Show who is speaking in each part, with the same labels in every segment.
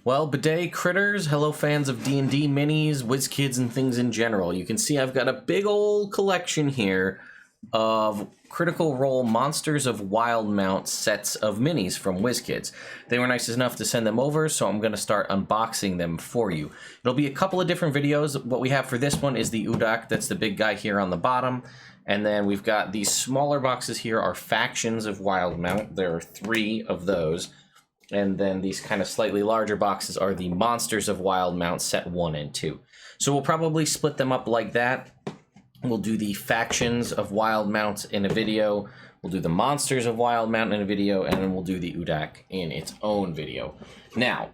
Speaker 1: Well, bidet critters, hello fans of D&D minis, WizKids, and things in general. You can see I've got a big old collection here of Critical Role Monsters of Wildemount sets of minis from WizKids. They were nice enough to send them over, so I'm going to start unboxing them for you. It'll be a couple of different videos. What we have for this one is the udac, that's the big guy here on the bottom. And then we've got these smaller boxes here are Factions of Wildemount. There are 3 of those. And then these kind of slightly larger boxes are the Monsters of Wildemount set 1 and 2. So we'll probably split them up like that. We'll do the Factions of Wildemount in a video. We'll do the Monsters of Wildemount in a video. And then we'll do the udac in its own video. Now,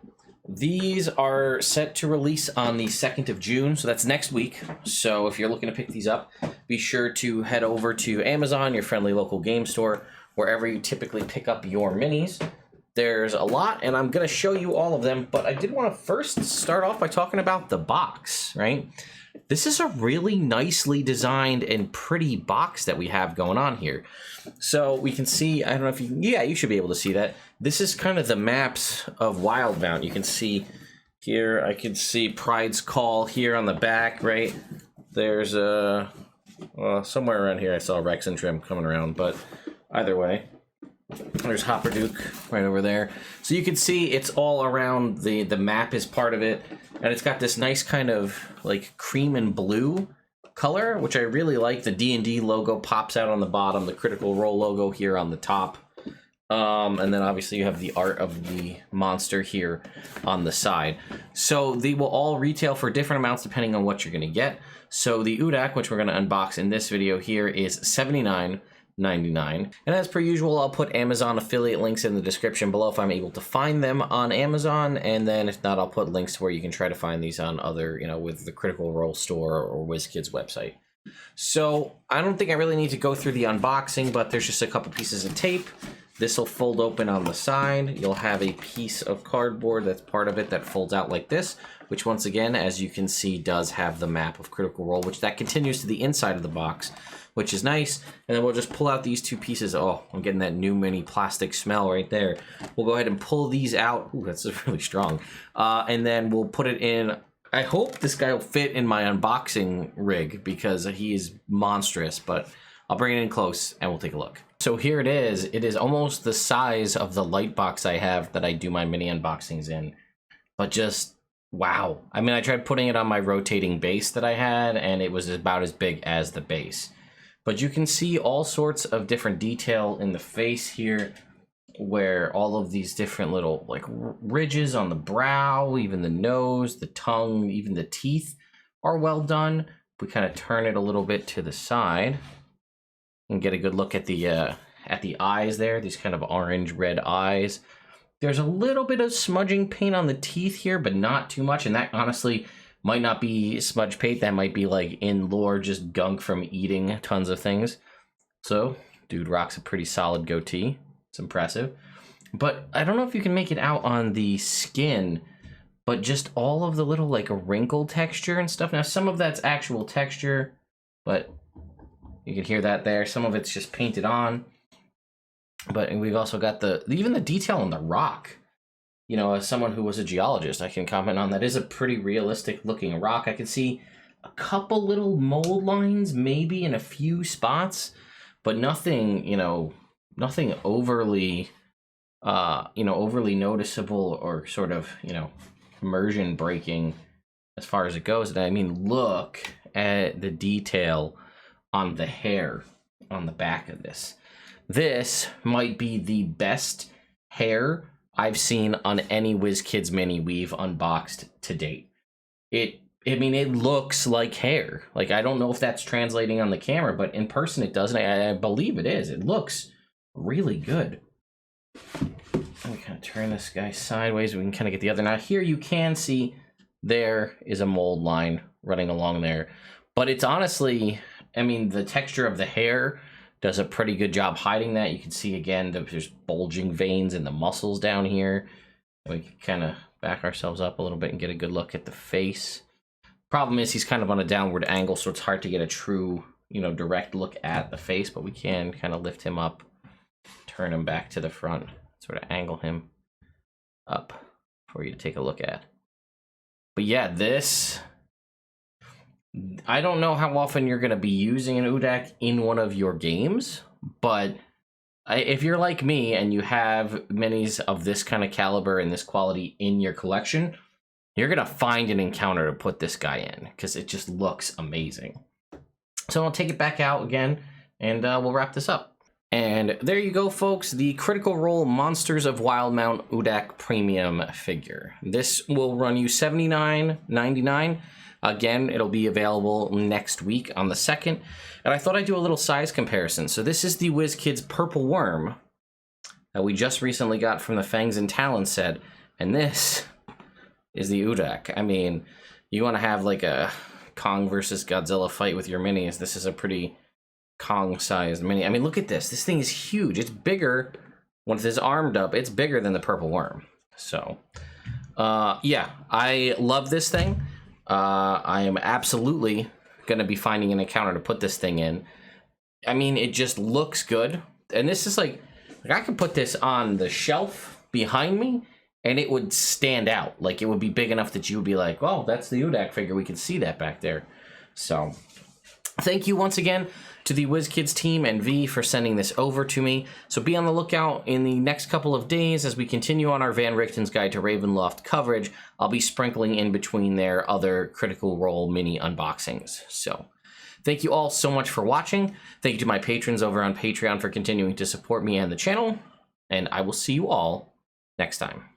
Speaker 1: these are set to release on the 2nd of June, so that's next week. So if you're looking to pick these up, be sure to head over to Amazon, your friendly local game store, wherever you typically pick up your minis. There's a lot, and I'm going to show you all of them, but I did want to first start off by talking about the box, right? This is a really nicely designed and pretty box that we have going on here. So we can see, I don't know if you can, yeah, you should be able to see that. This is kind of the maps of Wildemount. You can see here, I can see Pride's Call here on the back, right? There's somewhere around here I saw Rex and Trim coming around, but either way. There's Hopperduke right over there. So you can see it's all around, the map is part of it. And it's got this nice kind of like cream and blue color, which I really like. The D&D logo pops out on the bottom, the Critical Role logo here on the top. And then obviously you have the art of the monster here on the side. So they will all retail for different amounts depending on what you're going to get. So the udac, which we're going to unbox in this video here, is $79.99. And as per usual, I'll put Amazon affiliate links in the description below if I'm able to find them on Amazon, and then if not, I'll put links where you can try to find these on other, with the Critical Role store or WizKids website. So I don't think I really need to go through the unboxing, but there's just a couple pieces of tape. This will fold open on the side. You'll have a piece of cardboard that's part of it that folds out like this, which once again, as you can see, does have the map of Critical Role, which that continues to the inside of the box, which is nice. And then we'll just pull out these 2 pieces. Oh, I'm getting that new mini plastic smell right there. We'll go ahead and pull these out. Ooh, that's really strong. And then we'll put it in. I hope this guy will fit in my unboxing rig because he is monstrous, but I'll bring it in close and we'll take a look. So here it is. It is almost the size of the light box I have that I do my mini unboxings in, but just wow. I mean, I tried putting it on my rotating base that I had and it was about as big as the base. But you can see all sorts of different detail in the face here, where all of these different little like ridges on the brow, even the nose, the tongue, even the teeth are well done. We kind of turn it a little bit to the side and get a good look at the eyes there, these kind of orange red eyes. There's a little bit of smudging paint on the teeth here, but not too much, and that honestly might not be smudge paint. That might be like in lore, just gunk from eating tons of things. So, dude rocks a pretty solid goatee. It's impressive. But I don't know if you can make it out on the skin, but just all of the little like wrinkle texture and stuff. Now, some of that's actual texture, but you can hear that there. Some of it's just painted on. But we've also got even the detail on the rock. As someone who was a geologist, I can comment on that. Is a pretty realistic looking rock. I can see a couple little mold lines maybe in a few spots, but nothing, nothing overly, overly noticeable or sort of, immersion breaking as far as it goes. And I mean, look at the detail on the hair on the back of this. This might be the best hair I've seen on any WizKids mini we've unboxed to date. It looks like hair. Like, I don't know if that's translating on the camera, but in person it doesn't. I believe it is. It looks really good. Let me kind of turn this guy sideways. We can kind of get the other. Now here you can see there is a mold line running along there. But it's honestly, the texture of the hair does a pretty good job hiding that. You can see again, there's bulging veins in the muscles down here. We can kind of back ourselves up a little bit and get a good look at the face. Problem is he's kind of on a downward angle, so it's hard to get a true, direct look at the face, but we can kind of lift him up, turn him back to the front, sort of angle him up for you to take a look at. But yeah, this, I don't know how often you're going to be using an udac in one of your games, but if you're like me and you have minis of this kind of caliber and this quality in your collection, you're going to find an encounter to put this guy in because it just looks amazing. So I'll take it back out again and we'll wrap this up. And there you go, folks, the Critical Role Monsters of Wildemount Udaak Premium figure. This will run you $79.99. Again, it'll be available next week on the 2nd. And I thought I'd do a little size comparison. So this is the WizKids Purple Worm that we just recently got from the Fangs and Talons set. And this is the udac. I mean, you want to have like a Kong versus Godzilla fight with your minis. This is a pretty Kong-sized mini. I mean, look at this. This thing is huge. It's bigger. Once it's armed up, it's bigger than the Purple Worm. So, yeah, I love this thing. I am absolutely going to be finding an encounter to put this thing in. I mean, it just looks good. And this is like I could put this on the shelf behind me, and it would stand out. Like, it would be big enough that you would be like, oh, that's the udac figure. We can see that back there. So, thank you once again to the WizKids team and V for sending this over to me. So be on the lookout in the next couple of days as we continue on our Van Richten's Guide to Ravenloft coverage. I'll be sprinkling in between there other Critical Role mini unboxings. So thank you all so much for watching. Thank you to my patrons over on Patreon for continuing to support me and the channel. And I will see you all next time.